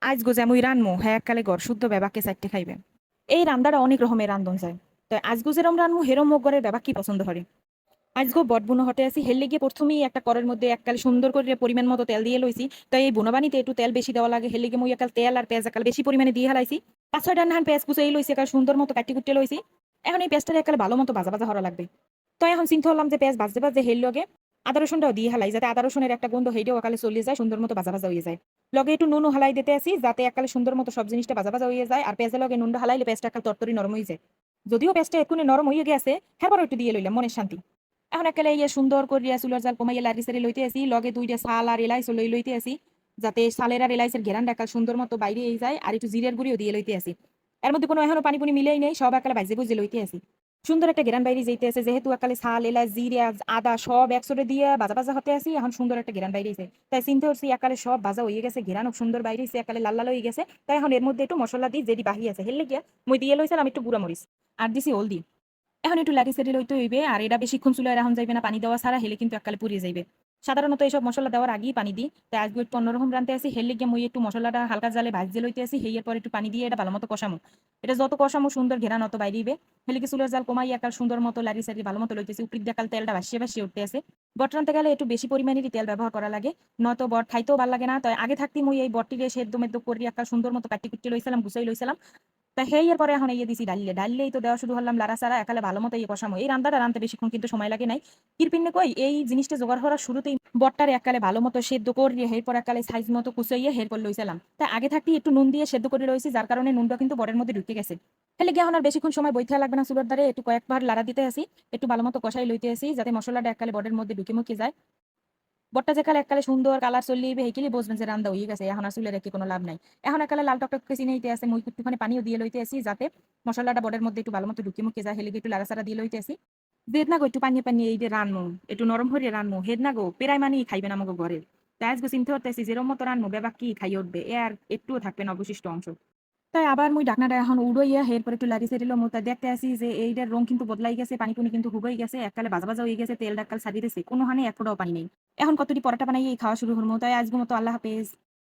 আজ গোজা মুই রানমু হ্যাঁ এককালে গড় শুদ্ধ বেবাকে চারটে খাইবে। এই রান্দাটা অনেক রকমের রান্ধন যায়। তো আজ গুজেরম রানমু হেরম মুখ গড়ের বেবা কি পছন্দ করে। আজগো বট বুনো হটে আছি হেললে গিয়ে প্রথমেই একটা করের মধ্যে এককাল সুন্দর করে পরিমাণ মতো তেল দিয়ে লইছি। তো এই বুনবানিতে একটু তেল বেশি দেওয়া লাগে হেললে গিয়ে মুই একাল তেল আর পেঁয়াজ একাল বেশি পরিমাণে দিয়ে হালাইছি। 5-6টা নাহান পেঁয়াজ কুচে লইছি একাল সুন্দর মতো কাটি কুটে লইছি। এখন এই পেঁয়াজটা একাল ভালো মতো ভাজা ভাজা হওয়া লাগবে। তো এখন চিন্তা করলাম যে পেঁয়াজ ভাজতে ভাজতে হেল লগে আদা রসুনটাও দিয়ে হালাই যাতে আদা রসুনের একটা গন্ধ হেইটাও একালে চলে যায় সুন্দর মতো ভাজা ভাজা হয়ে যায়। লগে একটু নুন হালাই দিতে আসি যাতে একালে সুন্দর মতো সব জিনিসটা ভাজা ভাজা হয়ে যায় আর পেঁয়াজের লগে নুনটা হালাইলে পেঁয়াজটা একাল তরতরি নরম হয়ে যায়। যদিও পেঁয়াজটা এক্ষুনি নরম হয়ে গেছে হ্যাঁ একটু দিয়ে লইলাম মনের শান্তি। এখন একালে ইয়ে সুন্দর করিয়া চুলার জাল কমাইয়া লারি সারি লইতে আসি লগে দুইটা শাল আর এলাইচ লইতে আসি যাতে শালের আর এলাইচের ঘেরানটা একাল সুন্দর মতো বাইরে যায় আর একটু জিরের গুঁড়িও দিয়ে লইতে আসি। এর মধ্যে কোনো এখনো পানি পুনি মিলেই নেই সব একালে বাইজে বুঝে লইতে আসি। সুন্দর একটা ঘেরান বাইরে যাইতে আছে যেহেতু একালে শাল এলাচ জিরে আদা সব একসাথে দিয়ে ভাজা ভাজা হতে আসি এখন সুন্দর একটা ঘেরান বাইরে যায় তাই চিন্তা করছি একালে সব ভাজা হয়ে গেছে ঘেরান সুন্দর বাইরে একালে লাল লাল হয়ে গেছে তাই এখন এর মধ্যে একটু মশলা দিই যেটি বাহি আছে হেললে গিয়া মই দিয়ে লইছিলাম একটু গুঁড়া মরিচ আর দিছি হলদি। এখন একটু লাড়ি সেটি লইতে হইবে আর এটা বেশিক্ষণ চুলায় রাখুন যাইবে না পানি দেওয়া ছাড়া হেলে কিন্তু এককালে পুড়িয়ে যাইবে। সাধারণত এইসব মশলা দেওয়ার আগেই পানি দিই তাই আজকে একটু অন্যরকম রানতে আসি হেলে গিয়ে মই একটু মশলাটা হালকা জালে ভাজতে লইতে আসি হেয়ের পর একটু পানি দিয়ে এটা ভালো মতো কষামো। এটা যত কষামো সুন্দর ঘেরান অত বাইরিবে। হেলে কি চুলের জাল কমাই একাল সুন্দর মতো লাড়ি সারি ভালো মতো লইতেছি উপর দিয়ে কাল তেলটা ভাসিয়ে ভাসিয়ে উঠতে আছে। বট রানতে গেলে একটু বেশি পরিমাণেরই তেল ব্যবহার করা লাগে নয়তো বট খাইতেও ভালো লাগে না তাই আগে থাকতে মই এই বটটিকে সেদ্ধ মেদ্ধ করি একাল সুন্দর মতো কাটি কুটি লইছিলাম গুছাই লইছিলাম। তা হেই পরে এখন ইয়ে দিছি ডাললেই তো দেওয়া শুরু হলাম লাড়া সারা একালে ভালো মতো ইয়ে কষামো এই রান্নাটা রানতে বেশিক্ষণ কিন্তু সময় লাগে নাই। কিরপিন্নে কই এই জিনিসটা জোগাড় করার শুরুতেই বটটারে এককালে ভালো মতো সেদ্ধ করিয়ে এরপর এককালে সাইজ মতো কুচাইয়ে এরপর লইছিলাম তাই আগে থাকতে একটু নুন দিয়ে সেদ্ধ করে রয়েছি যার কারণে নুনটা কিন্তু বটের মধ্যে ঢুকে গেছে। হেলে গিয়ে এখন আর বেশিক্ষণ সময় বইতে লাগবে না চুলার দ্বারে একটু কয়েকবার লাড়া দিতে আসি একটু ভালো মতো কষাই লইতে আসি যাতে মশলাটা এককালে বটের মধ্যে ঢুকে মুখে যায়। বট্টা যেকালে এককালে সুন্দর কালার চলিয়ে হেকিলি বুঝবেন যে রান্দা হয়ে গেছে এখন আসলে রেখে কোনো লাভ নাই। এখন এককালে লাল টকটক কেসি নিতে আছে মুই একটুখানি পানিও দিয়ে লইতে আসি যাতে মশলাটা বটের মধ্যে একটু ভালো মতো ঢুকি মুখে যায় হেলে একটু লাড়াচাড়া দিয়ে লইতে আসি। জেদ না গো একটু পানিয়ে পানিয়ে এই যে রানমু একটু নরম হরিয়ে রানমু হেদ না গো পেরাই মানি খাইবে না আমাকে ঘরে। তাই আজকে চিন্তা করতেছি যেরম মতো রানমু বেবা কি খাই উঠবে এ আর একটুও থাকবে না অবশিষ্ট অংশ। তাই আবার মুই ঢাকনাটা এখন উড়াইয়া এরপর একটু লাড়ি সেরিল মু তাই দেখতে আসি যে এইটার রং কিন্তু বদলাই গেছে পানি পুনি কিন্তু হুবাই গেছে এককালে ভাজা ভাজা হয়ে গেছে তেল ডাক্কাল ছাড়িয়ে দিয়েছে কোনো হানে এক ফোঁটাও পানি নেই। এখন কতটি পরোটা বানাই খাওয়া শুরু করবো তাই আজকের মতো আল্লাহ হাফেজ।